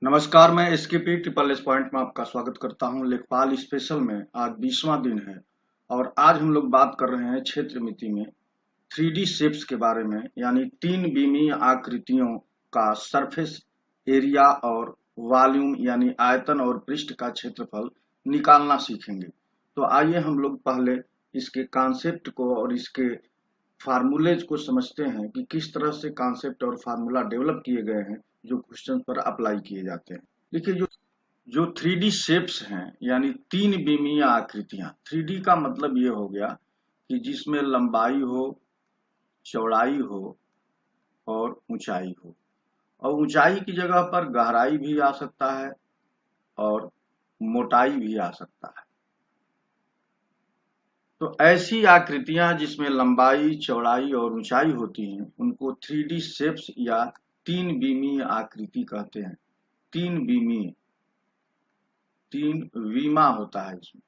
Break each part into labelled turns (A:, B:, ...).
A: नमस्कार, मैं SKP triple S point में आपका स्वागत करता हूं। लेखपाल स्पेशल में आज 20वां दिन है और आज हम लोग बात कर रहे हैं क्षेत्र मिति में 3D शेप्स के बारे में, यानी तीन विमीय आकृतियों का सरफेस एरिया और वॉल्यूम यानी आयतन और पृष्ठ का क्षेत्रफल निकालना सीखेंगे। तो आइए हम लोग पहले इसके कॉन्सेप्ट को और इसके फार्मूलेज को समझते हैं कि किस तरह से कॉन्सेप्ट और फार्मूला डेवलप किए गए हैं जो क्वेश्चन पर अप्लाई किए जाते हैं। देखिए, जो जो 3D शेप्स हैं यानी तीन विमीय आकृतियां। 3D का मतलब ये हो गया कि जिसमें लंबाई हो, चौड़ाई हो और ऊंचाई हो, और ऊंचाई की जगह पर गहराई भी आ सकता है और मोटाई भी आ सकता है। तो ऐसी आकृतियां जिसमें लंबाई, चौड़ाई और ऊंचाई होती हैं उनको 3D शेप्स या तीन विमीय आकृति कहते हैं। तीन विमीय, तीन विमा होता है इसमें,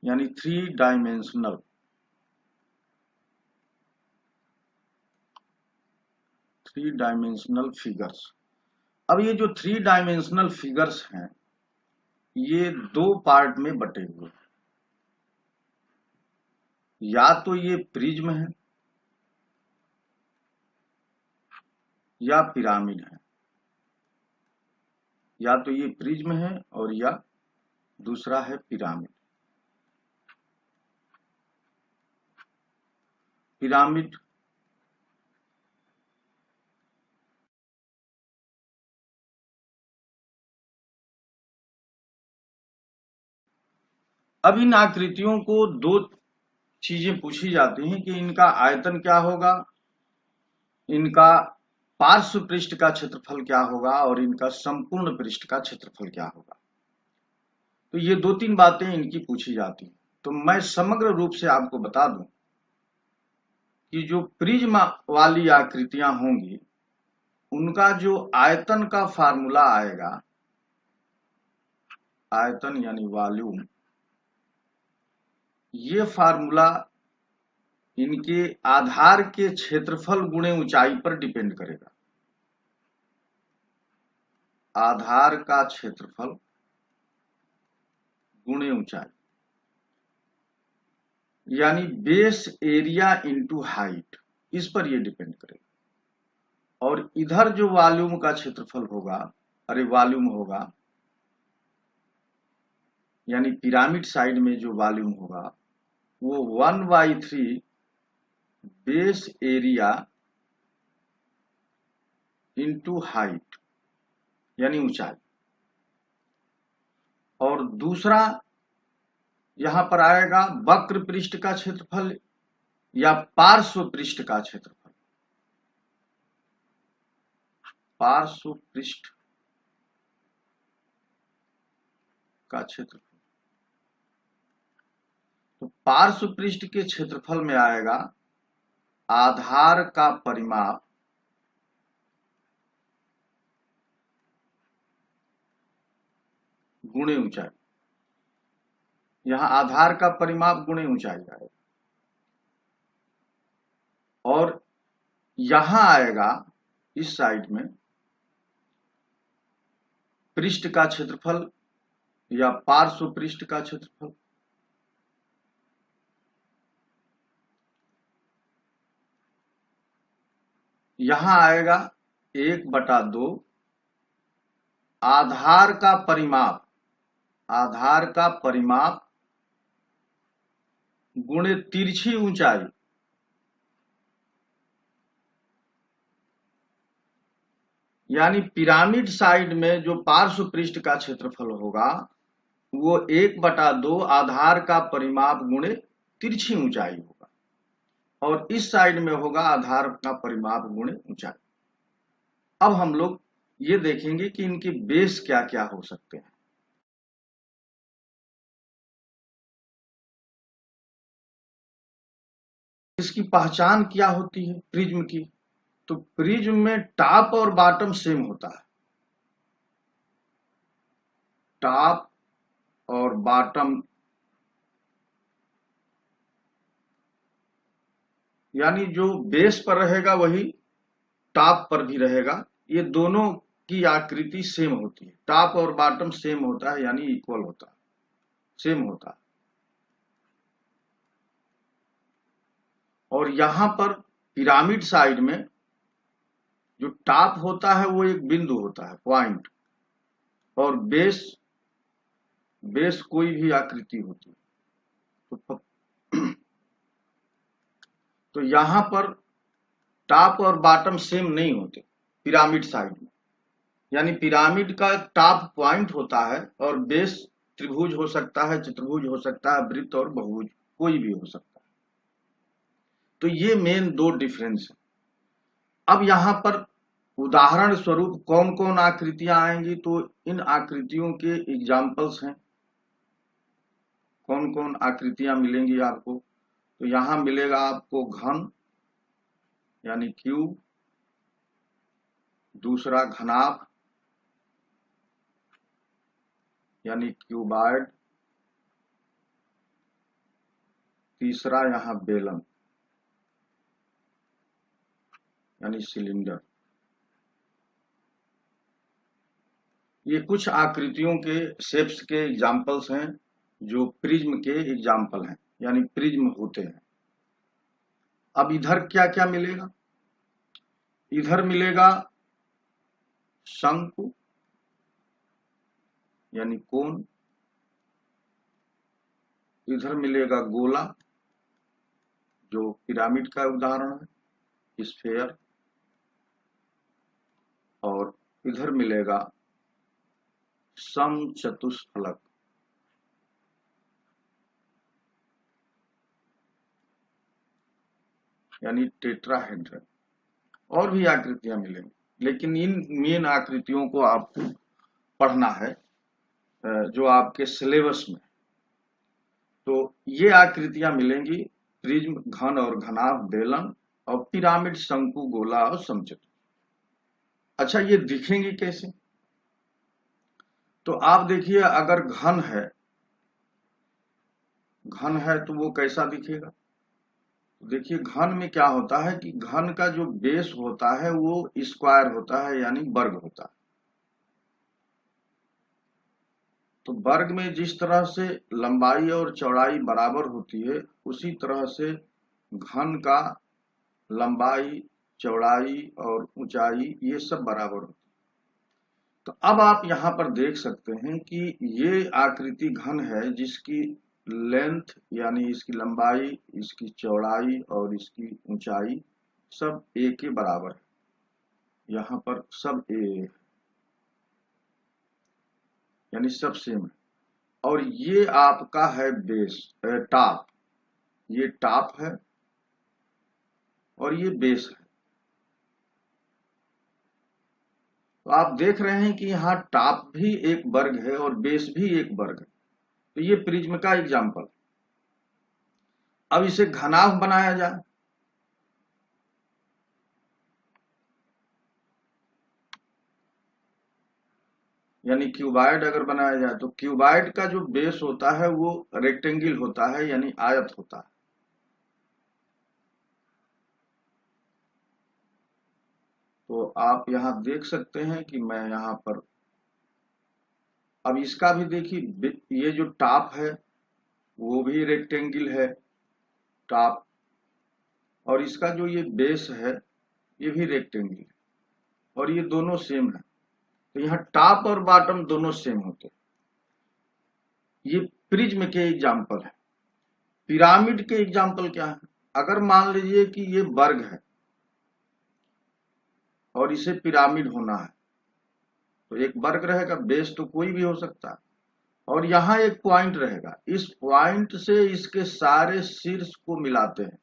A: यानी थ्री डायमेंशनल फिगर्स। अब ये जो थ्री डायमेंशनल फिगर्स हैं ये दो पार्ट में बटे हुए हैं। या तो ये प्रिज्म है या पिरामिड है। या तो ये प्रिज्म है और या दूसरा है पिरामिड। पिरामिड अब इन आकृतियों को दो चीजें पूछी जाती हैं कि इनका आयतन क्या होगा, इनका पार्श्व पृष्ठ का क्षेत्रफल क्या होगा और इनका संपूर्ण पृष्ठ का क्षेत्रफल क्या होगा। तो ये दो तीन बातें इनकी पूछी जाती हैं। तो मैं समग्र रूप से आपको बता दूं कि जो प्रिज्म वाली आकृतियां होंगी उनका जो आयतन का फार्मूला आएगा, आयतन यानी वॉल्यूम, ये फार्मूला इनके आधार के क्षेत्रफल गुणे ऊंचाई पर डिपेंड करेगा। आधार का क्षेत्रफल गुणे ऊंचाई यानी बेस एरिया इंटू हाइट, इस पर ये डिपेंड करेगा। और इधर जो वॉल्यूम का क्षेत्रफल होगा, वॉल्यूम होगा यानी पिरामिड साइड में जो वॉल्यूम होगा वो 1/3 बेस एरिया इंटू हाइट यानी ऊंचाई। और दूसरा यहां पर आएगा वक्र पृष्ठ का क्षेत्रफल या पार्श्व पृष्ठ का क्षेत्रफल। पार्श्व पृष्ठ का क्षेत्रफल, तो पार्श्व पृष्ठ के क्षेत्रफल में आएगा आधार का परिमाप गुणे ऊंचाई। यहां आधार का परिमाप गुणे ऊंचाई आएगा। और यहां आएगा इस साइड में पृष्ठ का क्षेत्रफल या पार्श्व पृष्ठ का क्षेत्रफल। यहां आएगा 1/2 आधार का परिमाप, आधार का परिमाप गुणे तिरछी ऊंचाई। यानी पिरामिड साइड में जो पार्श्व पृष्ठ का क्षेत्रफल होगा वो 1/2 आधार का परिमाप गुणे तिरछी ऊंचाई होगा, और इस साइड में होगा आधार का परिमाप गुणे ऊंचाई। अब हम लोग ये देखेंगे कि इनके बेस क्या क्या हो सकते हैं। इसकी पहचान क्या होती है प्रिज्म की? तो प्रिज्म में टॉप और बॉटम सेम होता है। टॉप और बॉटम यानी जो बेस पर रहेगा वही टॉप पर भी रहेगा। ये दोनों की आकृति सेम होती है, टॉप और बॉटम सेम होता है यानी इक्वल होता है, सेम होता है। और यहां पर पिरामिड साइड में जो टॉप होता है वो एक बिंदु होता है, पॉइंट, और बेस कोई भी आकृति होती है। तो यहां पर टॉप और बॉटम सेम नहीं होते पिरामिड साइड में, यानी पिरामिड का टॉप पॉइंट होता है और बेस त्रिभुज हो सकता है, चतुर्भुज हो सकता है, वृत्त और बहुभुज कोई भी हो सकता है। तो ये मेन दो डिफरेंस है। अब यहां पर उदाहरण स्वरूप कौन कौन आकृतियां आएंगी, तो इन आकृतियों के एग्जाम्पल्स हैं। कौन कौन आकृतियां मिलेंगी आपको, तो यहां मिलेगा आपको घन यानी क्यूब, दूसरा घनाभ यानी क्यूबॉइड, तीसरा यहां बेलन यानी सिलेंडर। ये कुछ आकृतियों के शेप्स के एग्जाम्पल्स हैं जो प्रिज्म के एग्जाम्पल हैं, यानी प्रिज्म होते हैं। अब इधर क्या क्या मिलेगा, इधर मिलेगा शंकु यानी कोन, इधर मिलेगा गोला जो पिरामिड का उदाहरण है, स्फेयर, और इधर मिलेगा समचतुष्फलक यानी टेट्राहेड्रन। और भी आकृतियां मिलेंगी, लेकिन इन मेन आकृतियों को आपको पढ़ना है जो आपके सिलेबस में। तो ये आकृतियां मिलेंगी, प्रिज्म, घन और घनाभ, बेलन, और पिरामिड, शंकु, गोला और समचतुष्फलक। अच्छा, ये दिखेंगी कैसे, तो आप देखिए, अगर घन है तो वो कैसा दिखेगा। देखिए, घन में क्या होता है कि घन का जो बेस होता है वो स्क्वायर होता है यानी वर्ग होता है। तो वर्ग में जिस तरह से लंबाई और चौड़ाई बराबर होती है, उसी तरह से घन का लंबाई, चौड़ाई और ऊंचाई ये सब बराबर होती है। तो अब आप यहां पर देख सकते हैं कि ये आकृति घन है जिसकी लेंथ यानी इसकी लंबाई, इसकी चौड़ाई और इसकी ऊंचाई सब ए के बराबर है। यहां पर सब ए यानी सब सेम है। और ये आपका है बेस, टॉप, ये टॉप है और ये बेस है। तो आप देख रहे हैं कि यहाँ टॉप भी एक वर्ग है और बेस भी एक वर्ग है। तो ये प्रिज्म का एग्जाम्पल। अब इसे घनाभ बनाया जाए, यानी क्यूबॉइड अगर बनाया जाए, तो क्यूबॉइड का जो बेस होता है वो रेक्टेंगल होता है यानी आयत होता है। तो आप यहां देख सकते हैं कि मैं यहां पर, अब इसका भी देखिए, ये जो टॉप है वो भी रेक्टेंगल है टॉप, और इसका जो ये बेस है ये भी रेक्टेंगल है, और ये दोनों सेम है। तो यहाँ टॉप और बॉटम दोनों सेम होते हैं। ये प्रिज्म के एग्जाम्पल है। पिरामिड के एग्जाम्पल क्या है, अगर मान लीजिए कि ये वर्ग है और इसे पिरामिड होना है, तो एक वर्ग रहेगा, बेस तो कोई भी हो सकता है, और यहां एक पॉइंट रहेगा, इस पॉइंट से इसके सारे शीर्ष को मिलाते हैं।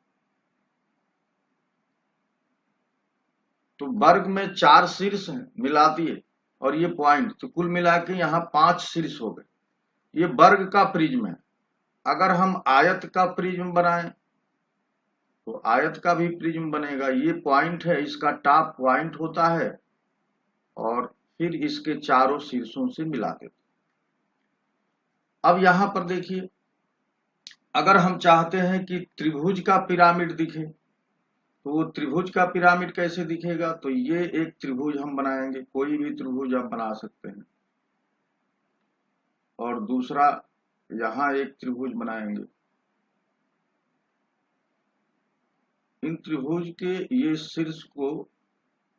A: तो वर्ग में 4 शीर्ष हैं, मिला दिए, और ये पॉइंट, तो कुल मिला के यहाँ 5 शीर्ष हो गए। ये वर्ग का प्रिज्म है। अगर हम आयत का प्रिज्म बनाएं तो आयत का भी प्रिज्म बनेगा। ये पॉइंट है, इसका टॉप पॉइंट होता है और फिर इसके चारों शीर्षों से मिला देते। अब यहां पर देखिए, अगर हम चाहते हैं कि त्रिभुज का पिरामिड दिखे, तो वो त्रिभुज का पिरामिड कैसे दिखेगा? तो ये एक त्रिभुज हम बनाएंगे, कोई भी त्रिभुज आप बना सकते हैं, और दूसरा यहाँ एक त्रिभुज बनाएंगे। इन त्रिभुज के ये शीर्ष को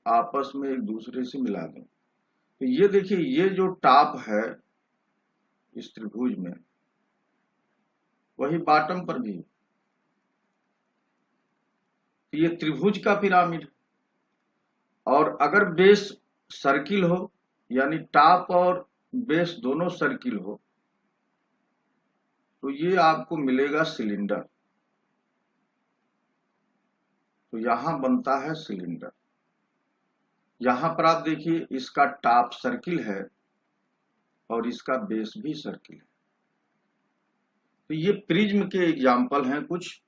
A: आपस में एक दूसरे से मिला दें। तो ये देखिए, ये जो टॉप है इस त्रिभुज में, वही बॉटम पर भी है। तो ये त्रिभुज का पिरामिड। और अगर बेस सर्किल हो, यानी टॉप और बेस दोनों सर्किल हो, तो ये आपको मिलेगा सिलेंडर। तो यहां बनता है सिलेंडर। यहां पर आप देखिए, इसका टॉप सर्किल है और इसका बेस भी सर्किल है। तो ये प्रिज्म के एग्जाम्पल हैं कुछ,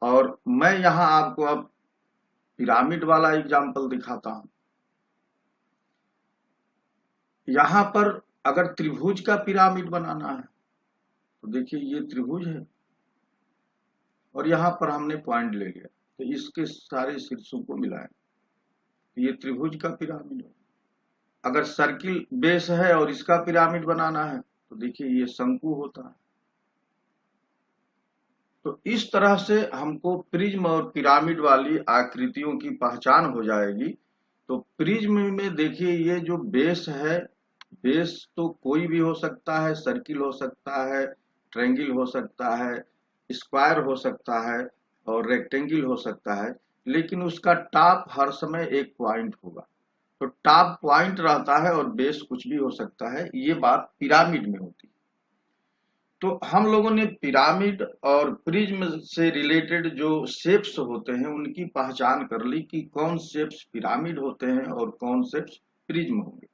A: और मैं यहां आपको अब पिरामिड वाला एग्जाम्पल दिखाता हूं। यहां पर अगर त्रिभुज का पिरामिड बनाना है, तो देखिए ये त्रिभुज है और यहां पर हमने पॉइंट ले लिया, तो इसके सारे शीर्षों को मिलाएं, तो ये त्रिभुज का पिरामिड है। अगर सर्किल बेस है और इसका पिरामिड बनाना है, तो देखिए ये शंकु होता है। तो इस तरह से हमको प्रिज्म और पिरामिड वाली आकृतियों की पहचान हो जाएगी। तो प्रिज्म में देखिए, ये जो बेस है, बेस तो कोई भी हो सकता है, सर्किल हो सकता है, ट्रायंगल हो सकता है, स्क्वायर हो सकता है और रेक्टेंगल हो सकता है, लेकिन उसका टॉप हर समय एक पॉइंट होगा। तो टॉप पॉइंट रहता है और बेस कुछ भी हो सकता है। ये बात पिरामिड में होती है। तो हम लोगों ने पिरामिड और प्रिज्म से रिलेटेड जो शेप्स होते हैं उनकी पहचान कर ली कि कौन शेप्स पिरामिड होते हैं और कौन शेप्स प्रिज्म होंगे।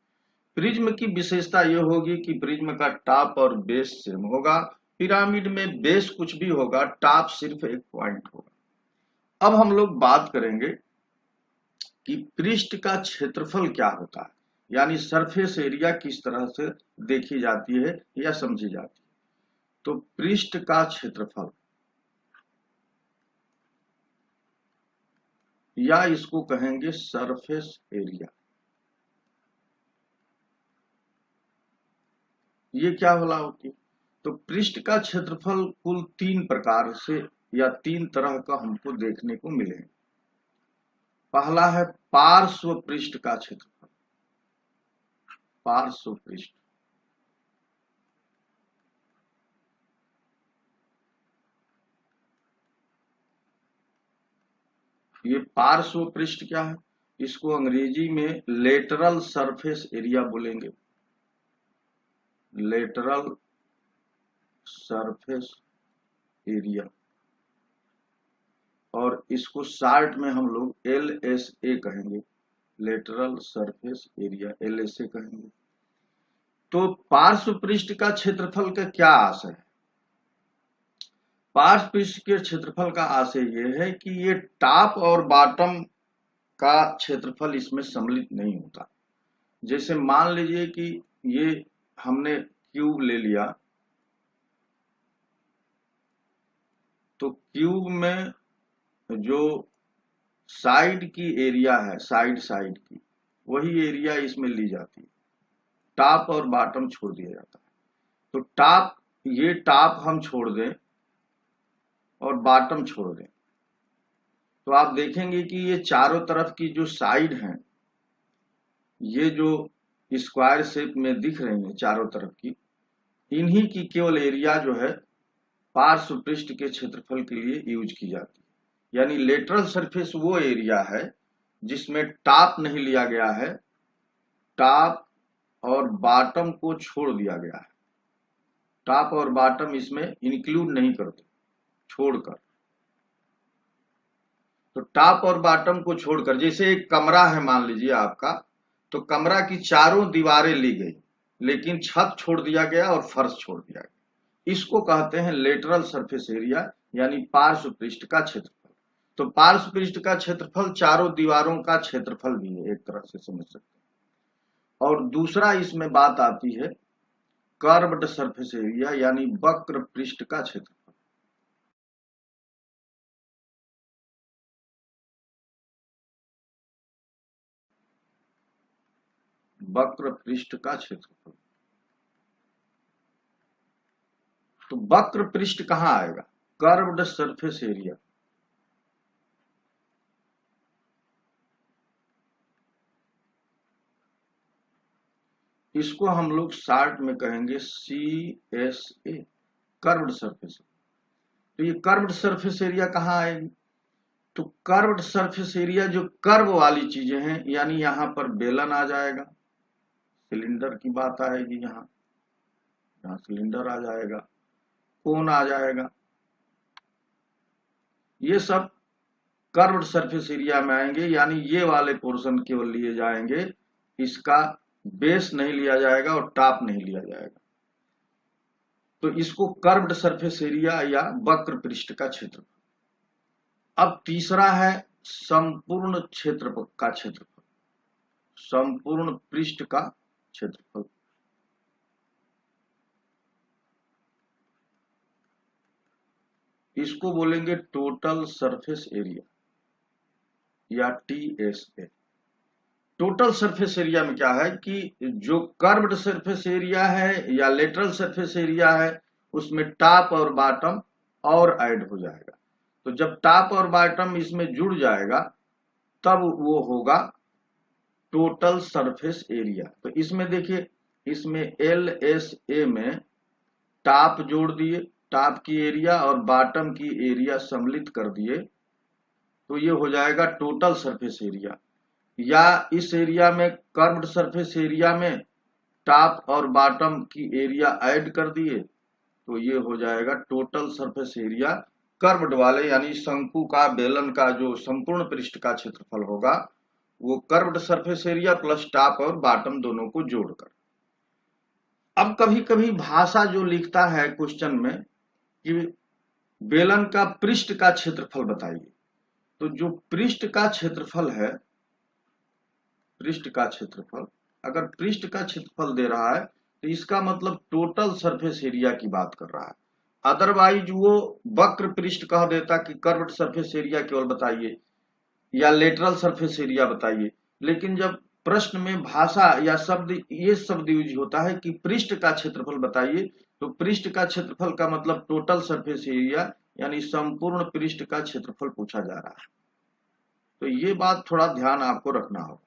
A: प्रिज्म की विशेषता यह होगी कि प्रिज्म का टॉप और बेस सेम होगा। पिरामिड में बेस कुछ भी होगा, टॉप सिर्फ एक पॉइंट होगा। अब हम लोग बात करेंगे कि पृष्ठ का क्षेत्रफल क्या होता है, यानी सरफेस एरिया किस तरह से देखी जाती है या समझी जाती है। तो पृष्ठ का क्षेत्रफल, या इसको कहेंगे सरफेस एरिया, ये क्या होला होती है? तो पृष्ठ का क्षेत्रफल कुल 3 प्रकार से या 3 तरह का हमको देखने को मिले। पहला है पार्श्व पृष्ठ का क्षेत्रफल। पार्श्व पृष्ठ, ये पार्श्व पृष्ठ क्या है? इसको अंग्रेजी में लेटरल सरफेस एरिया बोलेंगे। लेटरल सरफेस एरिया, और इसको शार्ट में हम लोग LSA कहेंगे, लेटरल सरफेस एरिया, LSA कहेंगे। तो पार्श्व पृष्ठ का क्षेत्रफल का क्या आशय है? पार्श्व पृष्ठ के क्षेत्रफल का आशय यह है कि ये टॉप और बॉटम का क्षेत्रफल इसमें सम्मिलित नहीं होता। जैसे मान लीजिए कि ये हमने क्यूब ले लिया, तो क्यूब में जो साइड की एरिया है, साइड की, वही एरिया इसमें ली जाती है। टॉप और बॉटम छोड़ दिया जाता है। तो टॉप, ये टॉप हम छोड़ दें और बॉटम छोड़ दें, तो आप देखेंगे कि ये चारों तरफ की जो साइड हैं, ये जो स्क्वायर शेप में दिख रही हैं चारों तरफ की, इन्हीं की केवल एरिया जो है पार्श्व पृष्ठ के क्षेत्रफल के लिए यूज की जाती है। यानी लेटरल सरफेस वो एरिया है जिसमें टॉप नहीं लिया गया है, टॉप और बॉटम को छोड़ दिया गया है। टॉप और बॉटम इसमें इंक्लूड नहीं करते, छोड़कर। तो टॉप और बॉटम को छोड़कर, जैसे एक कमरा है मान लीजिए आपका, तो कमरा की चारों दीवारें ली गई, लेकिन छत छोड़ दिया गया और फर्श छोड़ दिया गया। इसको कहते हैं लेटरल सरफेस एरिया, यानी पार्श्व पृष्ठ का क्षेत्रफल। तो पार्श्व पृष्ठ का क्षेत्रफल चारों दीवारों का क्षेत्रफल भी है, एक तरह से समझ सकते हैं। और दूसरा इसमें बात आती है कर्व्ड सरफेस एरिया, यानी वक्र पृष्ठ का क्षेत्रफल। वक्र पृष्ठ का क्षेत्रफल। तो वक्र पृष्ठ कहां आएगा? Curved surface area. इसको हम लोग शॉर्ट में कहेंगे CSA, कर्व्ड सरफेस। तो ये कर्व्ड सरफेस एरिया कहां आएगी? तो कर्व्ड सरफेस एरिया जो कर्व वाली चीजें हैं, यानी यहां पर बेलन आ जाएगा, सिलेंडर की बात आएगी, यहाँ सिलेंडर आ जाएगा, कोन आ जाएगा, ये सब कर्व्ड सरफेस एरिया में आएंगे। यानी ये वाले पोर्शन केवल लिए जाएंगे, इसका बेस नहीं लिया जाएगा और टॉप नहीं लिया जाएगा। तो इसको कर्व्ड सरफेस एरिया या वक्र पृष्ठ का क्षेत्रफल। अब तीसरा है संपूर्ण क्षेत्र का क्षेत्रफल, संपूर्ण पृष्ठ का क्षेत्रफल। इसको बोलेंगे टोटल सरफेस एरिया या TSA। टोटल सरफेस एरिया में क्या है कि जो कर्व्ड सरफेस एरिया है या लेटरल सरफेस एरिया है, उसमें टॉप और बॉटम और ऐड हो जाएगा। तो जब टॉप और बॉटम इसमें जुड़ जाएगा तब वो होगा टोटल सरफेस एरिया। तो इसमें देखिए, इसमें LSA में टॉप जोड़ दिए, टॉप की एरिया और बॉटम की एरिया सम्मिलित कर दिए, तो ये हो जाएगा टोटल सरफेस एरिया। या इस एरिया में कर्व्ड सरफेस एरिया में टॉप और बॉटम की एरिया ऐड कर दिए, तो ये हो जाएगा टोटल सरफेस एरिया कर्व्ड वाले, यानी शंकु का, बेलन का जो संपूर्ण पृष्ठ का क्षेत्रफल होगा वो curved surface area plus top और बॉटम दोनों को जोड़कर। अब कभी कभी भाषा जो लिखता है क्वेश्चन में कि बेलन का पृष्ठ का क्षेत्रफल बताइए, तो जो पृष्ठ का क्षेत्रफल है, पृष्ठ का क्षेत्रफल, अगर पृष्ठ का क्षेत्रफल दे रहा है तो इसका मतलब टोटल सरफेस एरिया की बात कर रहा है। अदरवाइज वो वक्र पृष्ठ कह देता कि कर्व्ड सरफेस एरिया केवल बताइए या लेटरल सरफेस एरिया बताइए। लेकिन जब प्रश्न में भाषा या शब्द, ये शब्द यूज होता है कि पृष्ठ का क्षेत्रफल बताइए, तो पृष्ठ का क्षेत्रफल का मतलब टोटल सरफेस एरिया यानी संपूर्ण पृष्ठ का क्षेत्रफल पूछा जा रहा है। तो ये बात थोड़ा ध्यान आपको रखना होगा।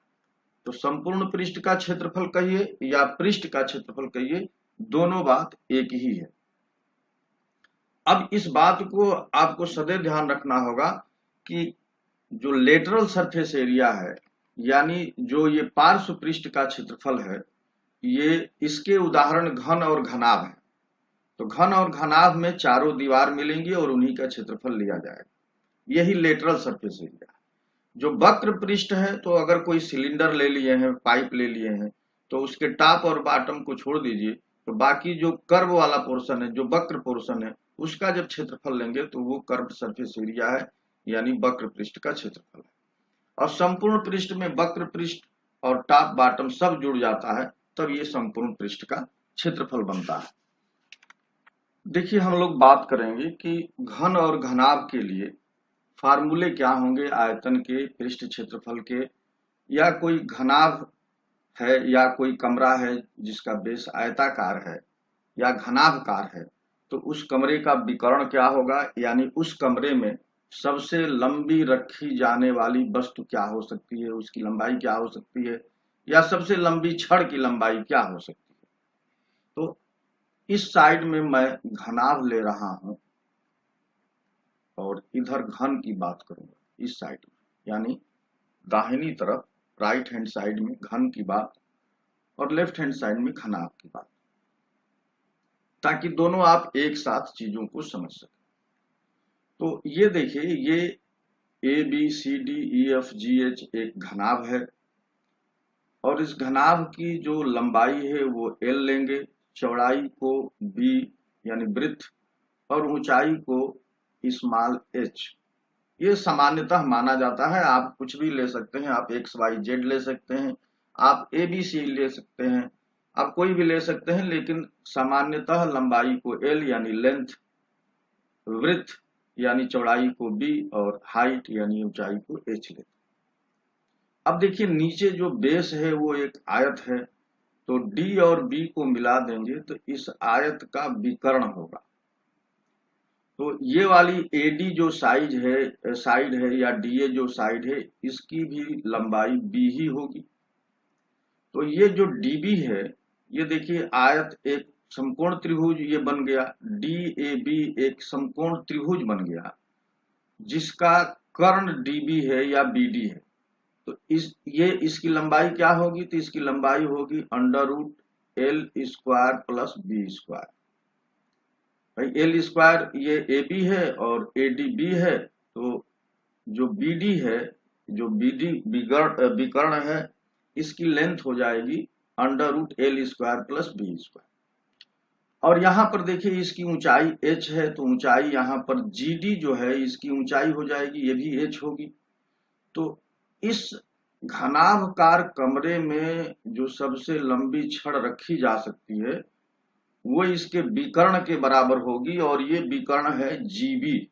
A: तो संपूर्ण पृष्ठ का क्षेत्रफल कहिए या पृष्ठ का क्षेत्रफल कहिए, दोनों बात एक ही है। अब इस बात को आपको सदैव ध्यान रखना होगा कि जो लेटरल सरफेस एरिया है, यानी जो ये पार्श्व पृष्ठ का क्षेत्रफल है, ये इसके उदाहरण घन और घनाभ है। तो घन और घनाभ में चारों दीवार मिलेंगी और उन्हीं का क्षेत्रफल लिया जाएगा, यही लेटरल सरफेस एरिया। जो वक्र पृष्ठ है, तो अगर कोई सिलेंडर ले लिए हैं, पाइप ले लिए हैं, तो उसके टॉप और बॉटम को छोड़ दीजिए, तो बाकी जो कर्व वाला पोर्शन है, जो वक्र पोर्शन है, उसका जब क्षेत्रफल लेंगे तो वो कर्व सरफेस एरिया है, यानी वक्र पृष्ठ का क्षेत्रफल है। और संपूर्ण पृष्ठ में वक्र पृष्ठ और टॉप बॉटम सब जुड़ जाता है, तब ये संपूर्ण पृष्ठ का क्षेत्रफल बनता है। देखिए, हम लोग बात करेंगे कि घन और घनाभ के लिए फार्मूले क्या होंगे आयतन के, पृष्ठ क्षेत्रफल के, या कोई घनाभ है या कोई कमरा है जिसका बेस आयताकार है या घनाभकार है, तो उस कमरे का विकर्ण क्या होगा, यानी उस कमरे में सबसे लंबी रखी जाने वाली वस्तु क्या हो सकती है, उसकी लंबाई क्या हो सकती है, या सबसे लंबी छड़ की लंबाई क्या हो सकती है। तो इस साइड में मैं घनाभ ले रहा हूं और इधर घन की बात करूंगा, इस साइड में, यानी दाहिनी तरफ राइट हैंड साइड में घन की बात और लेफ्ट हैंड साइड में घनाभ की बात, ताकि दोनों आप एक साथ चीजों को समझ सकें। तो ये देखिए, ये ABCDEFGH एक घनाभ है और इस घनाभ की जो लंबाई है वो L लेंगे, चौड़ाई को B यानी वृत्त और ऊंचाई को स्मॉल h। ये सामान्यतः माना जाता है, आप कुछ भी ले सकते हैं, आप XYZ ले सकते हैं, आप ABC ले सकते हैं, आप कोई भी ले सकते हैं, लेकिन सामान्यतः लंबाई को L यानी लेंथ, वृत्त यानी चौड़ाई को B और हाइट यानी ऊंचाई को H लेते हैं। अब देखिए, नीचे जो बेस है वो एक आयत है तो डी और बी को मिला देंगे तो इस आयत का विकर्ण होगा। तो ये वाली एडी जो साइड है या डीए जो साइड है, इसकी भी लंबाई बी ही होगी। तो ये जो डीबी है, ये देखिए आयत एक समकोण त्रिभुज ये बन गया, डी ए बी एक समकोण त्रिभुज बन गया जिसका कर्ण डीबी है या बीडी है। तो इसकी लंबाई क्या होगी? तो इसकी लंबाई होगी √L² प्लस बी स्क्वायर। भाई एल स्क्वायर ये ए बी है और ए डी बी है, तो जो बी डी है, जो बी डी विकर्ण है, इसकी लेंथ हो जाएगी √L² प्लस बी स्क्वायर। और यहाँ पर देखिए इसकी ऊंचाई h है, तो ऊंचाई यहाँ पर GD जो है इसकी ऊंचाई हो जाएगी, ये भी h होगी। तो इस घनाभकार कमरे में जो सबसे लंबी छड़ रखी जा सकती है वो इसके विकर्ण के बराबर होगी, और ये विकर्ण है GB।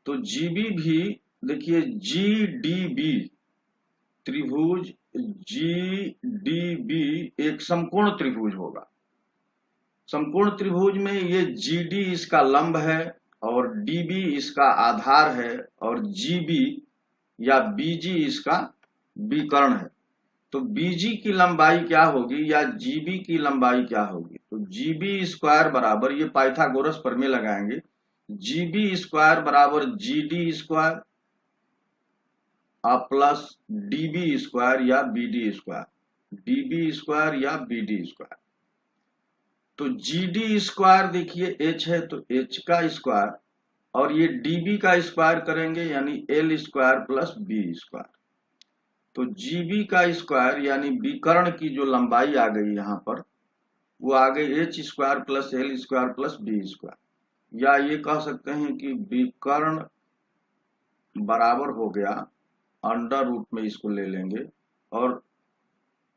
A: तो GB भी देखिए GDB त्रिभुज GDB एक समकोण त्रिभुज होगा। समकोण त्रिभुज में ये GD इसका लंब है और DB इसका आधार है और GB या BG इसका विकर्ण है। तो BG की लंबाई क्या होगी या GB की लंबाई क्या होगी? तो GB² बराबर, ये पाइथागोरस प्रमेय लगाएंगे, GB² बराबर GD² प्लस DB² या BD², DB² या BD²। तो GD² देखिए h है तो h का स्क्वायर, और ये DB का स्क्वायर करेंगे यानी L² प्लस B²। तो GB का स्क्वायर यानी विकर्ण की जो लंबाई आ गई यहाँ पर वो आ गई h² plus L² plus B², या ये कह सकते हैं कि विकर्ण बराबर हो गया अंडर रूट में इसको ले लेंगे और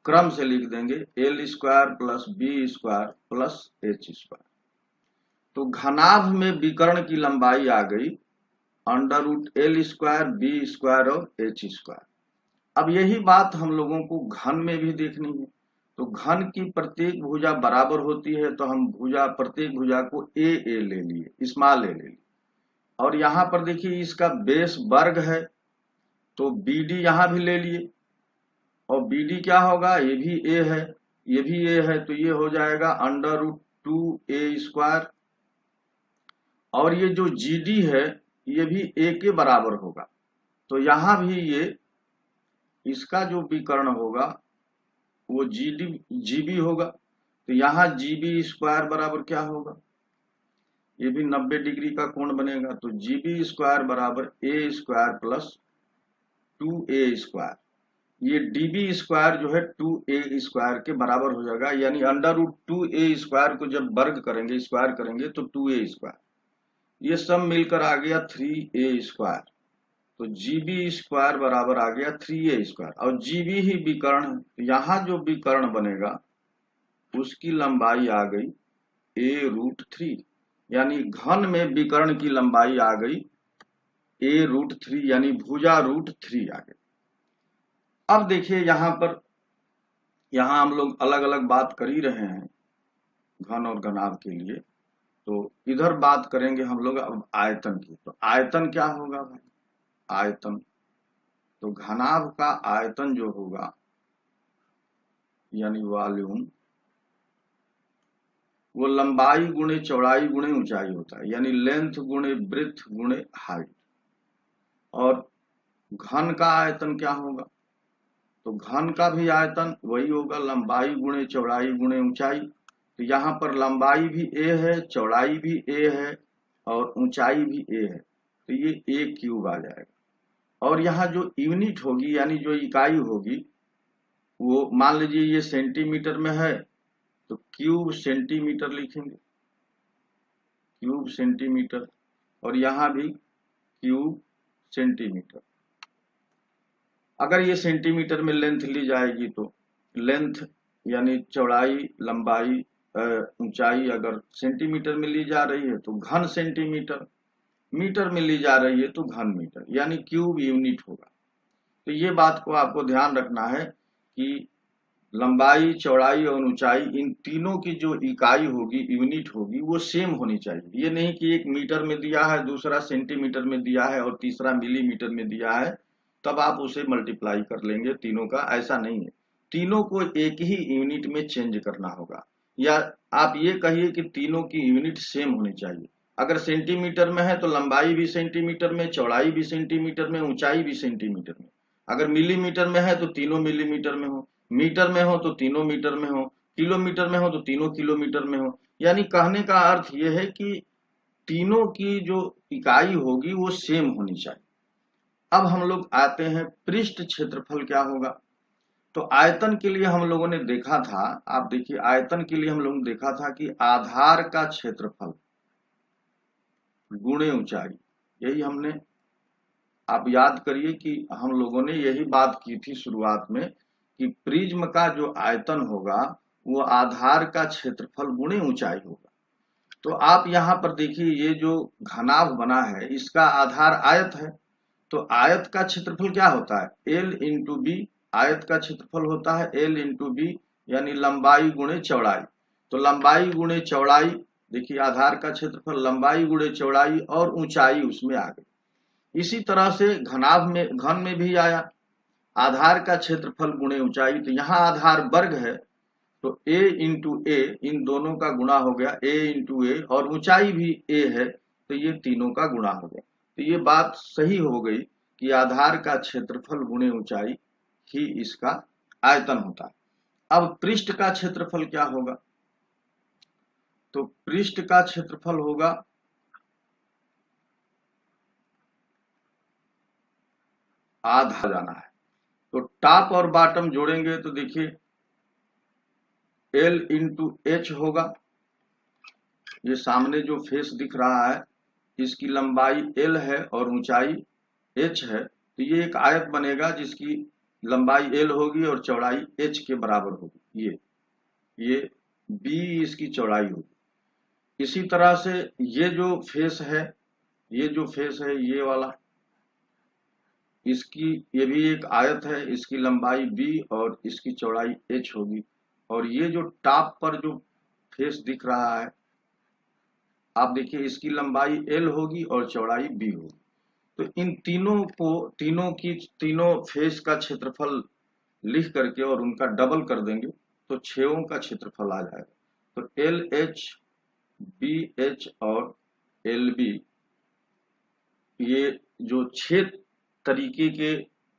A: क्रम से लिख देंगे L² plus B² plus h²। तो घनाभ में विकर्ण की लंबाई आ गई √L² B² और h²। अब यही बात हम लोगों को घन में भी देखनी है। तो घन की प्रत्येक भुजा बराबर होती है, तो हम प्रत्येक भुजा को ए ले लिए, स्मॉल ए ले लिए। और यहाँ पर देखिए इसका बेस वर्ग है, तो BD यहाँ भी ले लिए, और BD क्या होगा? ये भी ए है, ये भी ए है, तो ये हो जाएगा √2a²। और ये जो GD है ये भी a के बराबर होगा, तो यहाँ भी ये इसका जो विकर्ण होगा वो GB होगा। तो यहाँ GB² बराबर क्या होगा? ये भी 90 डिग्री का कोण बनेगा, तो GB² बराबर a² प्लस 2a²। ये DB² जो है 2a² के बराबर हो जाएगा, यानी √2a² को जब वर्ग करेंगे, स्क्वायर करेंगे तो 2a², ये सब मिलकर आ गया 3a²। तो GB² बराबर आ गया 3a², और GB ही विकर्ण है, तो यहाँ जो विकर्ण बनेगा उसकी लंबाई आ गई a√3, यानी घन में विकर्ण की लंबाई आ गई a√3, यानी भुजा √3 आ गई। अब देखिए यहाँ हम लोग अलग अलग बात कर ही रहे हैं घन और घनाभ के लिए, तो इधर बात करेंगे हम लोग अब आयतन की। तो आयतन क्या होगा भाई? आयतन, तो घनाभ का आयतन जो होगा यानी वॉल्यूम, वो लंबाई गुणे चौड़ाई गुणे ऊंचाई होता है, यानी लेंथ गुणे ब्रेथ गुणे हाइट। और घन का आयतन क्या होगा? तो घन का भी आयतन वही होगा, लंबाई गुणे चौड़ाई गुणे ऊंचाई। तो यहाँ पर लंबाई भी a है, चौड़ाई भी a है और ऊंचाई भी a है, तो ये a³ आ जाएगा। और यहाँ जो यूनिट होगी यानी जो इकाई होगी वो मान लीजिए ये सेंटीमीटर में है, तो क्यूब सेंटीमीटर लिखेंगे, क्यूब सेंटीमीटर, और यहाँ भी क्यूब सेंटीमीटर। अगर ये सेंटीमीटर में लेंथ ली जाएगी तो लेंथ यानी चौड़ाई लंबाई ऊंचाई अगर सेंटीमीटर में ली जा रही है तो घन सेंटीमीटर, मीटर में ली जा रही है तो घन मीटर, यानी क्यूब यूनिट होगा। तो ये बात को आपको ध्यान रखना है कि लंबाई, चौड़ाई और ऊंचाई, इन तीनों की जो इकाई होगी, यूनिट होगी, वो सेम होनी चाहिए। ये नहीं कि एक मीटर में दिया है, दूसरा सेंटीमीटर में दिया है और तीसरा मिलीमीटर में दिया है, तब आप उसे मल्टीप्लाई कर लेंगे तीनों का, ऐसा नहीं है। तीनों को एक ही यूनिट में चेंज करना होगा, या आप ये कहिए कि तीनों की यूनिट सेम होनी चाहिए। अगर सेंटीमीटर में है तो लंबाई भी सेंटीमीटर में, चौड़ाई भी सेंटीमीटर में, ऊंचाई भी सेंटीमीटर में। अगर मिलीमीटर में है तो तीनों मिलीमीटर में हो, मीटर में हो तो तीनों मीटर में हो, किलोमीटर में हो तो तीनों किलोमीटर में हो। यानी कहने का अर्थ यह है कि तीनों की जो इकाई होगी वो सेम होनी चाहिए। अब हम लोग आते हैं पृष्ठ क्षेत्रफल क्या होगा। तो आयतन के लिए हम लोगों ने देखा था, आप देखिए आयतन के लिए हम लोगों ने देखा था कि आधार का क्षेत्रफल गुणे ऊंचाई, यही हमने, आप याद करिए कि हम लोगों ने यही बात की थी शुरुआत में कि प्रिज्म का जो आयतन होगा वो आधार का क्षेत्रफल गुणे ऊंचाई होगा। तो आप यहाँ पर देखिए ये जो घनाभ बना है इसका आधार आयत है, तो आयत का क्षेत्रफल क्या होता है, एल इंटू बी। आयत का क्षेत्रफल होता है एल इंटू बी, यानी लंबाई गुणे चौड़ाई। तो लंबाई गुणे चौड़ाई, देखिए आधार का क्षेत्रफल लंबाई गुणे चौड़ाई और ऊंचाई उसमें आ गई। इसी तरह से घनाभ में, घन में भी आया आधार का क्षेत्रफल गुणे ऊंचाई। तो यहाँ आधार वर्ग है तो a इंटू ए, इन दोनों का गुणा हो गया a इंटू ए, और ऊंचाई भी a है तो ये तीनों का गुणा हो गया। तो ये बात सही हो गई कि आधार का क्षेत्रफल गुणे ऊंचाई ही इसका आयतन होता है। अब पृष्ठ का क्षेत्रफल क्या होगा, तो पृष्ठ का क्षेत्रफल होगा आधा जाना है, तो टॉप और बॉटम जोड़ेंगे तो देखिए L इंटू एच होगा। ये सामने जो फेस दिख रहा है इसकी लंबाई L है और ऊंचाई h है, तो ये एक आयत बनेगा जिसकी लंबाई L होगी और चौड़ाई h के बराबर होगी। ये b इसकी चौड़ाई होगी। इसी तरह से ये जो फेस है, ये जो फेस है ये वाला, इसकी, ये भी एक आयत है, इसकी लंबाई b और इसकी चौड़ाई h होगी। और ये जो टॉप पर जो फेस दिख रहा है, आप देखिए इसकी लंबाई L होगी और चौड़ाई b होगी। तो इन तीनों को, तीनों फेस का क्षेत्रफल लिख करके और उनका डबल कर देंगे तो छेवों का क्षेत्रफल आ जाएगा। तो एल एच, बी एच और एल बी, ये जो 6 तरीके के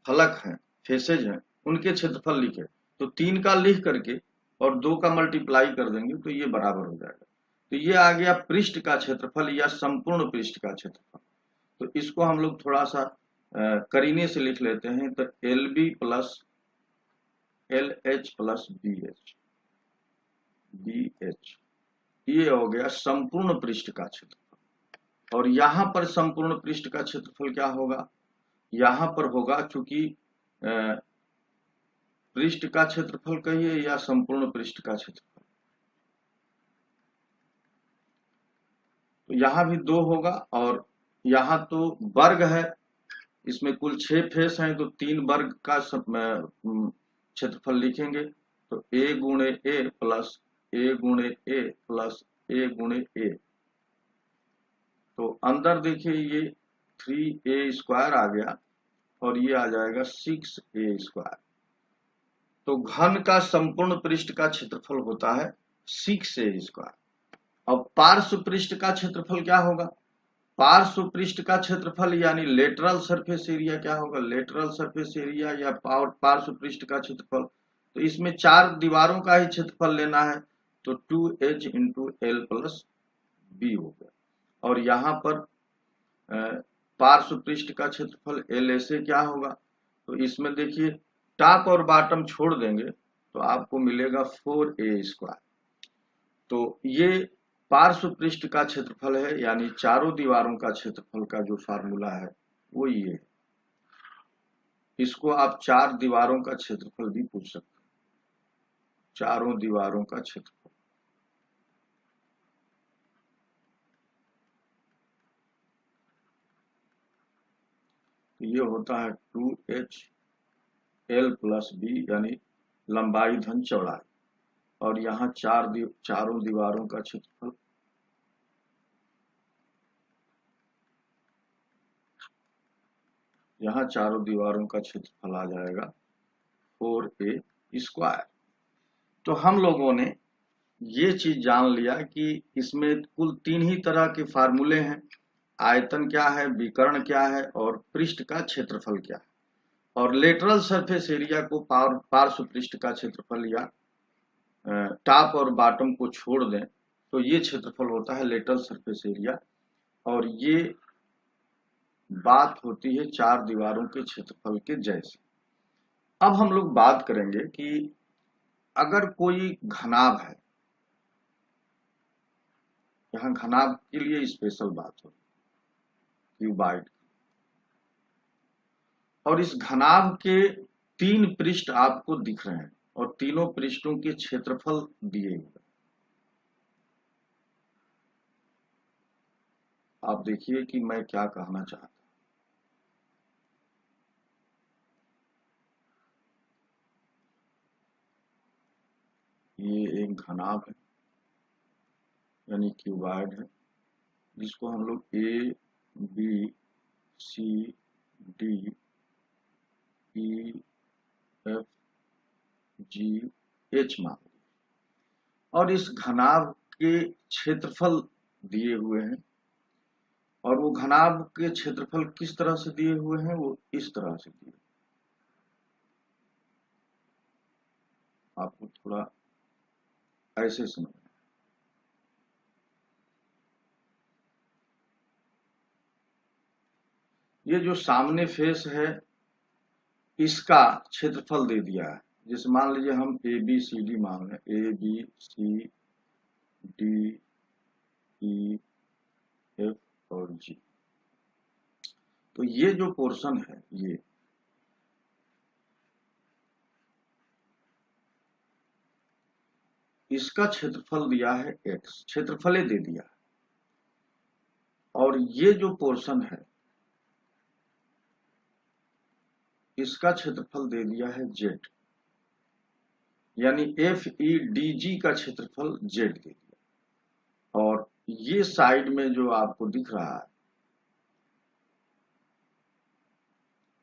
A: फलक हैं, फेसेज हैं, उनके क्षेत्रफल लिखे तो 3 का लिख करके और 2 का मल्टीप्लाई कर देंगे तो ये बराबर हो जाएगा। तो ये आ गया पृष्ठ का क्षेत्रफल या संपूर्ण पृष्ठ का क्षेत्रफल। तो इसको हम लोग थोड़ा सा करीने से लिख लेते हैं, तो L B plus L H plus B H, ये हो गया संपूर्ण पृष्ठ का क्षेत्रफल। और यहाँ पर संपूर्ण पृष्ठ का क्षेत्रफल क्या होगा, यहाँ पर होगा, चूंकि पृष्ठ का क्षेत्रफल कहिए या संपूर्ण पृष्ठ का क्षेत्रफल, तो यहाँ भी 2 होगा। और यहाँ तो वर्ग है, इसमें कुल 6 फेस हैं तो 3 वर्ग का क्षेत्रफल लिखेंगे। तो a गुणे ए प्लस ए गुणे ए प्लस ए गुणे ए, तो अंदर देखिए ये 3a स्क्वायर आ गया और ये आ जाएगा 6a स्क्वायर। तो घन का संपूर्ण पृष्ठ का क्षेत्रफल होता है 6a स्क्वायर। अब पार्श्व पृष्ठ का क्षेत्रफल क्या होगा, पार्श्व पृष्ठ का क्षेत्रफल यानी लेटरल सरफेस एरिया क्या होगा, लेटरल सरफेस एरिया या पार्श्व पृष्ठ का क्षेत्रफल। तो इसमें 4 दीवारों का ही क्षेत्रफल लेना है, तो 2h into L plus B हो गया। और यहाँ पर पार्श्व पृष्ठ का क्षेत्रफल एल ऐसे क्या होगा, तो इसमें देखिए टॉप और बॉटम छोड़ देंगे तो आपको मिलेगा 4a स्क्वायर। तो ये पार्श्व पृष्ठ का क्षेत्रफल है, यानी चारों दीवारों का क्षेत्रफल का जो फार्मूला है वो ये है। इसको आप 4 दीवारों का क्षेत्रफल भी पूछ सकते हैं, चारों दीवारों का क्षेत्रफल। तो ये होता है 2h एल प्लस बी, यानी लंबाई धन चौड़ाई, और यहाँ चारों दीवारों का क्षेत्रफल, यहाँ चारों दीवारों का क्षेत्रफल आ जाएगा 4a स्क्वायर। तो हम लोगों ने ये चीज जान लिया कि इसमें कुल 3 ही तरह के फार्मूले हैं। आयतन क्या है, विकर्ण क्या है, और पृष्ठ का क्षेत्रफल क्या है। और लेटरल सरफेस एरिया को पार्श्व पृष्ठ का क्षेत्रफल या टॉप और बॉटम को छोड़ दें तो ये क्षेत्रफल होता है लेटरल सरफेस एरिया। और ये बात होती है 4 दीवारों के क्षेत्रफल के जैसे। अब हम लोग बात करेंगे कि अगर कोई घनाभ है, यहाँ घनाभ के लिए स्पेशल बात हो, क्यूबाइड, और इस घनाभ के 3 पृष्ठ आपको दिख रहे हैं और तीनों पृष्ठों के क्षेत्रफल दिए हुए। आप देखिए कि मैं क्या कहना चाहता हूं। ये एक घनाभ है यानी क्यूबाइड है, जिसको हम लोग A B C D E F G H मान, और इस घनाभ के क्षेत्रफल दिए हुए हैं। और वो घनाभ के क्षेत्रफल किस तरह से दिए हुए हैं, वो इस तरह से दिए। आपको थोड़ा ऐसे समझना। ये जो सामने फेस है इसका क्षेत्रफल दे दिया है। जैसे मान लीजिए हम ABCD मान लें, ABCD E F और G। तो ये जो पोर्शन है ये इसका क्षेत्रफल दिया है x, क्षेत्रफले दे दिया है। और ये जो पोर्शन है इसका क्षेत्रफल दे दिया है z, यानी FEDG का क्षेत्रफल z दे दिया। और ये साइड में जो आपको दिख रहा है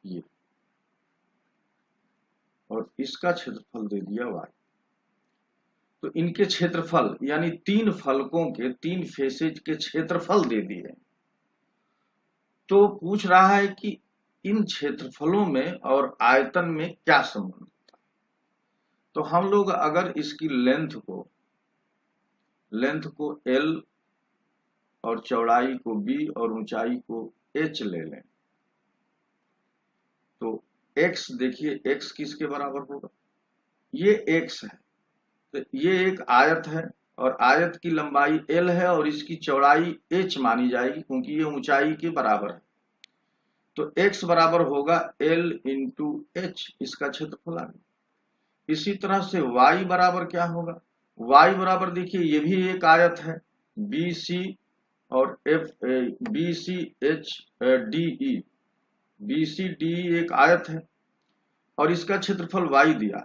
A: ये, और इसका क्षेत्रफल दे दिया y। तो इनके क्षेत्रफल यानी 3 फलकों के 3 फेसेज के क्षेत्रफल दे दिए। तो पूछ रहा है कि इन क्षेत्रफलों में और आयतन में क्या संबंध होता है। तो हम लोग अगर इसकी लेंथ को L और चौड़ाई को B और ऊंचाई को H ले लें तो x, देखिए x किसके बराबर होगा, ये x है। तो ये एक आयत है और आयत की लंबाई L है और इसकी चौड़ाई H मानी जाएगी क्योंकि ये ऊंचाई के बराबर है। तो x बराबर होगा L इंटू H, इसका क्षेत्रफल आ गया। इसी तरह से y बराबर क्या होगा, y बराबर देखिए ये भी एक आयत है BC और BCDE एक आयत है और इसका क्षेत्रफल y दिया।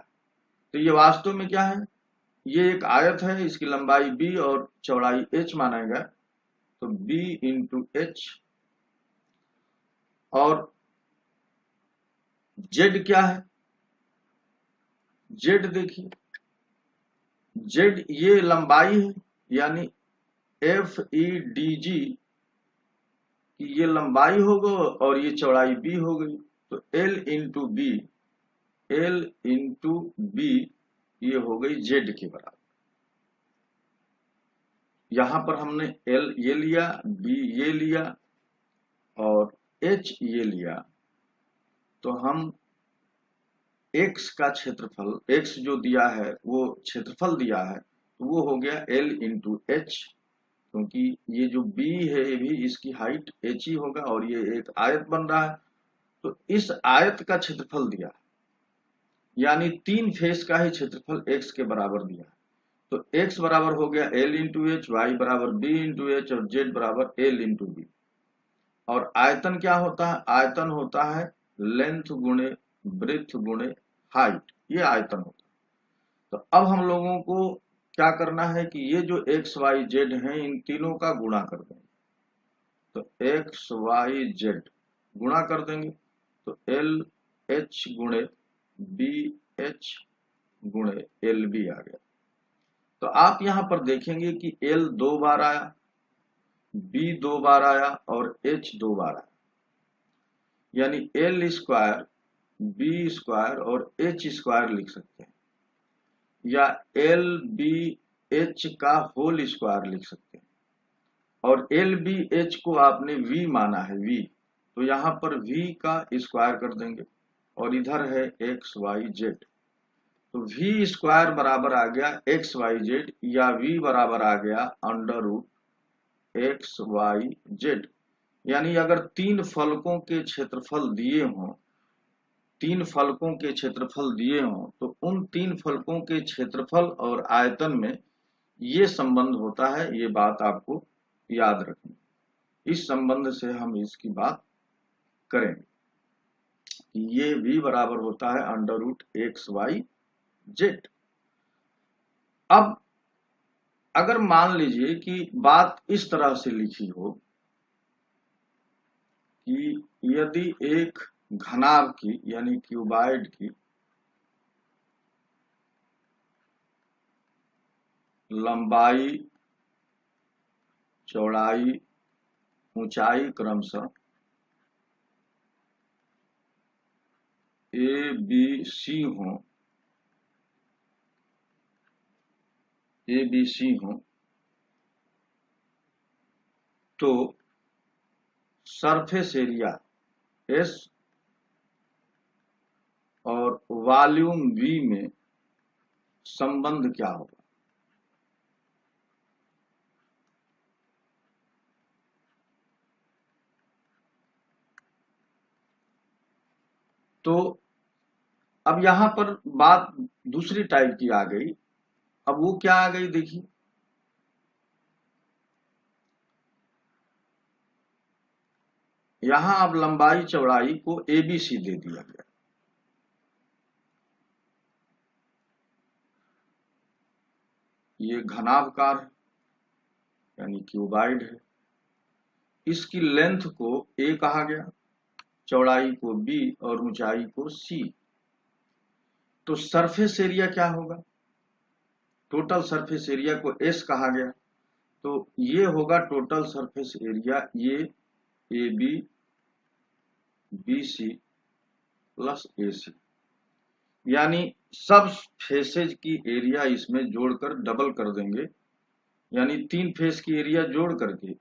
A: तो ये वास्तव में क्या है, ये एक आयत है, इसकी लंबाई b और चौड़ाई h माना गया। तो b इंटू h, और z क्या है, z देखिए z ये लंबाई है यानी FEDG की ये लंबाई होगा और ये चौड़ाई b हो गई। तो L इंटू b ये हो गई z के बराबर। यहां पर हमने L ये लिया, B ये लिया और H ये लिया। तो हम x का क्षेत्रफल, x जो दिया है वो क्षेत्रफल दिया है, तो वो हो गया L इंटू H, क्योंकि ये जो B है ये भी इसकी हाइट H ही होगा और ये एक आयत बन रहा है। तो इस आयत का क्षेत्रफल दिया है यानी 3 फेस का ही क्षेत्रफल x के बराबर दिया है। तो x बराबर हो गया L इंटू H, y बराबर B इंटू H और z बराबर L इंटू B। और आयतन क्या होता है, आयतन होता है लेंथ गुणे ब्रेथ गुणे हाइट, ये आयतन होता है। तो अब हम लोगों को क्या करना है कि ये जो एक्स वाई जेड है इन तीनों का गुणा कर देंगे। तो एक्स वाई जेड गुणा कर देंगे तो एल एच गुणे बी एच गुणे एल बी आ गया। तो आप यहां पर देखेंगे कि एल 2 बार आया, बी 2 बार आया और एच 2 बार आया, यानी एल स्क्वायर बी स्क्वायर और एच स्क्वायर लिख सकते हैं, या एल बी एच का होल स्क्वायर लिख सकते हैं। और एल बी एच को आपने वी माना है, वी, तो यहां पर वी का स्क्वायर कर देंगे और इधर है एक्स वाई जेड। तो वी स्क्वायर बराबर आ गया एक्स वाई जेड, या वी बराबर आ गया under root X Y Z. यानी अगर तीन फलकों के क्षेत्रफल दिए हों, तीन फलकों के क्षेत्रफल दिए हों, तो उन तीन फलकों के क्षेत्रफल और आयतन में ये संबंध होता है। ये बात आपको याद रखनी, इस संबंध से हम इसकी बात करेंगे कि ये v बराबर होता है under root X Y Z. अब अगर मान लीजिए कि बात इस तरह से लिखी हो कि यदि एक घनाभ की यानी क्यूबाइड की लंबाई, चौड़ाई, ऊंचाई क्रमशः ए बी सी हो, ए बी सी हो, तो सरफेस एरिया एस और वॉल्यूम वी में संबंध क्या होगा। तो अब यहां पर बात दूसरी टाइप की आ गई। अब वो क्या आ गई देखिए, यहां अब लंबाई चौड़ाई को एबीसी दे दिया गया। ये घनाभकार यानी क्यूबाइड है, इसकी लेंथ को ए कहा गया, चौड़ाई को बी और ऊंचाई को सी। तो सरफेस एरिया क्या होगा, टोटल सरफेस एरिया को एस कहा गया, तो ये होगा टोटल सरफेस एरिया, ये A B B C plus A C, यानी सब फेसेज की एरिया इसमें जोड़कर डबल कर देंगे, यानी 3 फेस की एरिया जोड़ करके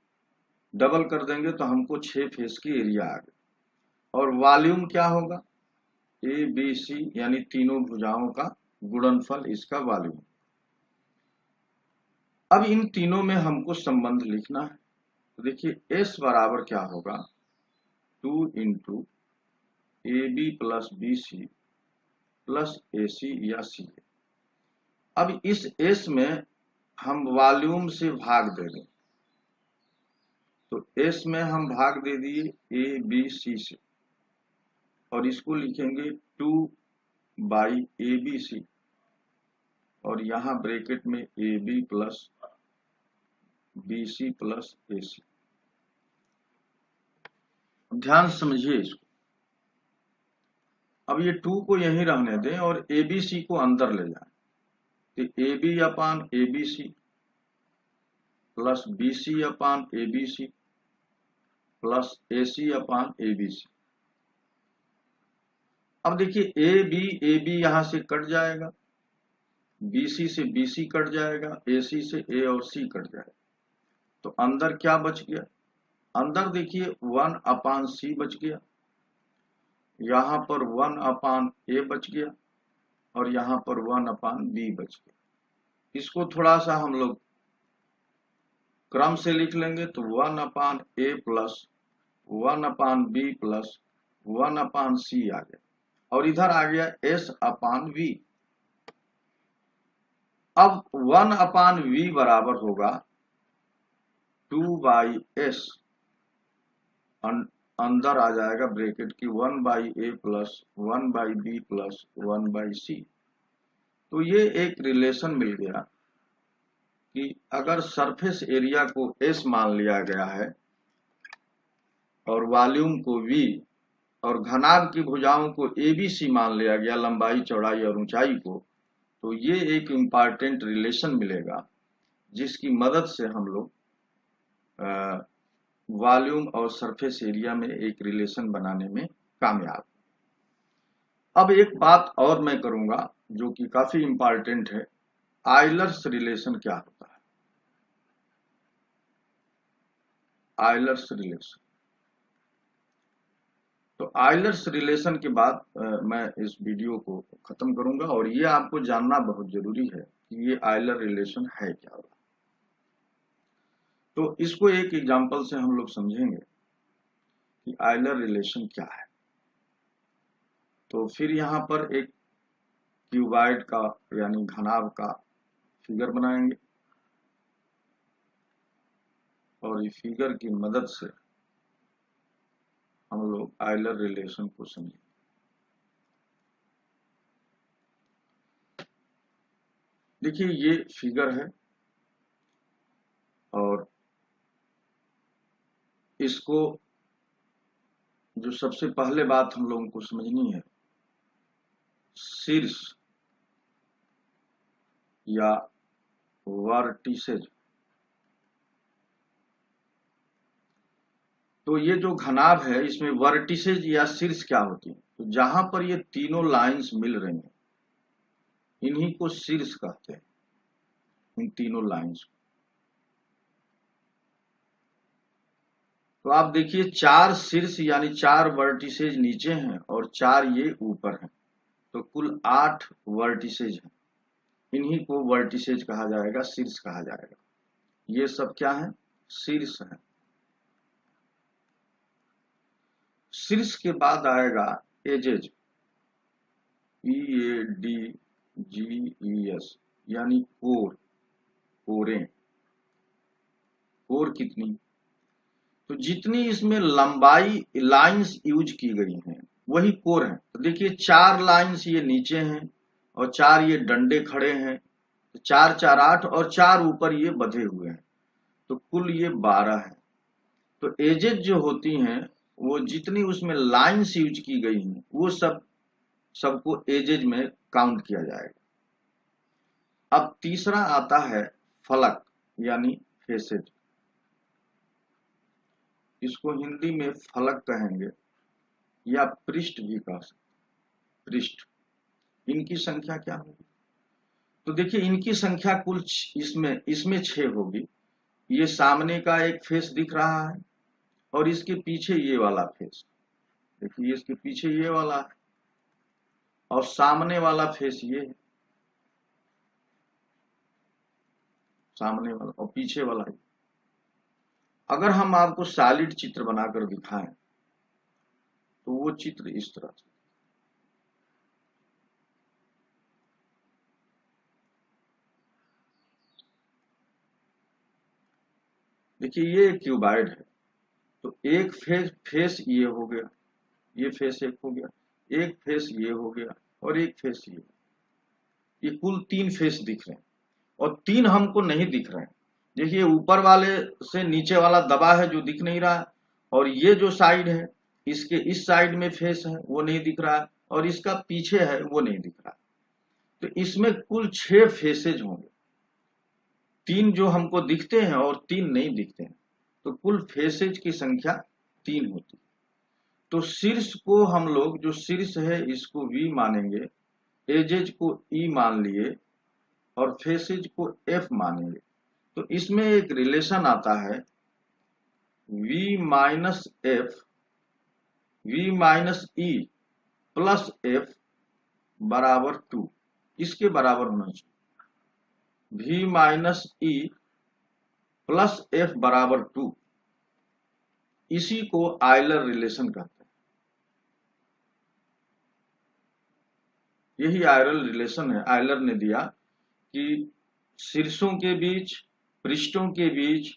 A: डबल कर देंगे तो हमको 6 फेस की एरिया आ गई। और वॉल्यूम क्या होगा, ए बी सी यानी तीनों भुजाओं का गुणनफल इसका वॉल्यूम। अब इन तीनों में हमको संबंध लिखना है। तो देखिए एस बराबर क्या होगा, 2 into A B plus B C plus A C या सी। अब इस एस में हम वॉल्यूम से भाग दे दें, तो एस में हम भाग दे दिए ए बी सी से, और इसको लिखेंगे 2 बाई ए बी सी, और यहां ब्रैकेट में A B plus B C plus A C. ध्यान समझिए इसको। अब ये 2 को यहीं रहने दें और ए बी सी को अंदर ले जाएं, तो A B upon A B C plus B C upon A B C plus A C upon A B C. अब देखिए ए बी यहां से कट जाएगा, बीसी से बीसी कट जाएगा, एसी से ए और सी कट जाएगा, तो अंदर क्या बच गया, अंदर देखिए 1 अपान सी बच गया, यहां पर 1 अपान ए बच गया, और यहां पर 1 अपान बी बच गया। इसको थोड़ा सा हम लोग क्रम से लिख लेंगे, तो 1 अपान ए प्लस 1 अपान बी प्लस 1 अपान सी आ गया, और इधर आ गया एस अपान वी। अब 1 अपान वी बराबर होगा 2 बाई एस, अंदर आ जाएगा ब्रैकेट की 1 by A plus 1 by B plus 1 by C. तो ये एक रिलेशन मिल गया कि अगर सरफेस एरिया को S मान लिया गया है और वॉल्यूम को V और घनाभ की भुजाओं को ABC मान लिया गया, लंबाई, चौड़ाई और ऊंचाई को, तो ये एक इम्पॉर्टेंट रिलेशन मिलेगा जिसकी मदद से हम लोग वॉल्यूम और सरफेस एरिया में एक रिलेशन बनाने में कामयाब। अब एक बात और मैं करूंगा जो कि काफी इम्पॉर्टेंट है, आयलर्स रिलेशन क्या होता है। आयलर्स रिलेशन, तो आयलर्स रिलेशन के बाद मैं इस वीडियो को खत्म करूंगा और ये आपको जानना बहुत जरूरी है कि ये आयलर रिलेशन है क्या। तो इसको एक एग्जांपल से हम लोग समझेंगे कि आयलर रिलेशन क्या है। तो फिर यहाँ पर एक क्यूबॉइड का यानी घनाभ का फिगर बनाएंगे और इस फिगर की मदद से हम लोग आयलर रिलेशन को समझेंगे। देखिए ये फिगर है और इसको जो सबसे पहले बात हम लोगों को समझनी है, शीर्ष या वर्टिसेज, तो ये जो घनाभ है इसमें वर्टिसेज या शीर्ष क्या होती है, तो जहां पर ये तीनों लाइंस मिल रही हैं इन्हीं को शीर्ष कहते हैं, इन तीनों लाइंस को। तो आप देखिए 4 शीर्ष यानी 4 वर्टिसेज नीचे हैं और 4 ये ऊपर हैं, तो कुल 8 वर्टिसेज हैं। इन्हीं को वर्टिसेज कहा जाएगा, शीर्ष कहा जाएगा। ये सब क्या है, शीर्ष है। शीर्ष के बाद आएगा एजेज, EADGES, यानी कोर, कोरें। कोर कितनी, तो जितनी इसमें लंबाई लाइंस यूज की गई हैं वही कोर है। तो देखिए 4 लाइंस ये नीचे हैं और 4 ये डंडे खड़े हैं, तो 4 4 8 और 4 ऊपर ये बंधे हुए हैं, तो कुल ये 12 है। तो एजेज जो होती हैं वो जितनी उसमें लाइंस यूज की गई हैं वो सबको एजेज में काउंट किया जाएगा। अब तीसरा आता है फलक यानी फेसेज, इसको हिंदी में फलक कहेंगे या पृष्ठ भी कह सकते। पृष्ठ, इनकी संख्या क्या होगी, तो देखिए इनकी संख्या कुल इसमें 6 होगी। ये सामने का एक फेस दिख रहा है और इसके पीछे ये वाला फेस, देखिए इसके पीछे ये वाला है और सामने वाला फेस ये है, सामने वाला और पीछे वाला है। अगर हम आपको सॉलिड चित्र बनाकर दिखाएं तो वो चित्र इस तरह से, देखिए ये क्यूबॉइड है, तो एक फेस ये हो गया, ये फेस एक हो गया, एक फेस ये हो गया और एक फेस ये कुल 3 फेस दिख रहे हैं और 3 हमको नहीं दिख रहे हैं। देखिए ऊपर वाले से नीचे वाला दबा है जो दिख नहीं रहा है, और ये जो साइड है इसके इस साइड में फेस है वो नहीं दिख रहा है और इसका पीछे है वो नहीं दिख रहा है। तो इसमें कुल 6 फेसेज होंगे, 3 जो हमको दिखते हैं और 3 नहीं दिखते हैं, तो कुल फेसेज की संख्या 3 होती है। तो शीर्ष को हम लोग, जो शीर्ष है इसको V मानेंगे, एजेज को E मान लिए और फेसेज को F मानेंगे। तो इसमें एक रिलेशन आता है V minus E plus F बराबर 2, इसके बराबर होना चाहिए। V minus E plus F बराबर 2, इसी को आयलर रिलेशन कहते हैं। यही आयलर रिलेशन है। आयलर ने दिया कि शीर्षों के बीच, पृष्ठों के बीच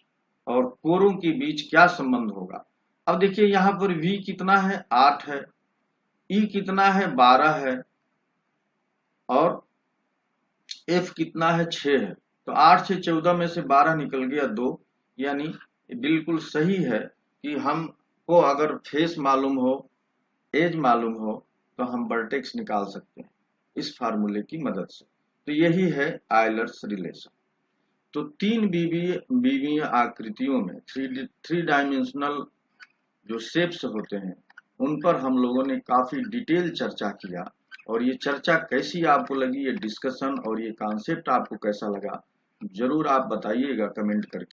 A: और कोरों के बीच क्या संबंध होगा। अब देखिए यहां पर V कितना है, 8 है, E कितना है, 12 है और एफ कितना है 6 है, तो 8 से 14 में से 12 निकल गया 2, यानी बिल्कुल सही है कि हमको अगर फेस मालूम हो, एज मालूम हो, तो हम वर्टेक्स निकाल सकते हैं इस फार्मूले की मदद से। तो यही है आयलर्स रिलेशन। तो तीन बीवीय आकृतियों में थ्री डायमेंशनल जो शेप्स होते हैं उन पर हम लोगों ने काफी डिटेल चर्चा किया, और ये चर्चा कैसी आपको लगी, ये डिस्कशन और ये कॉन्सेप्ट आपको कैसा लगा, जरूर आप बताइएगा कमेंट करके।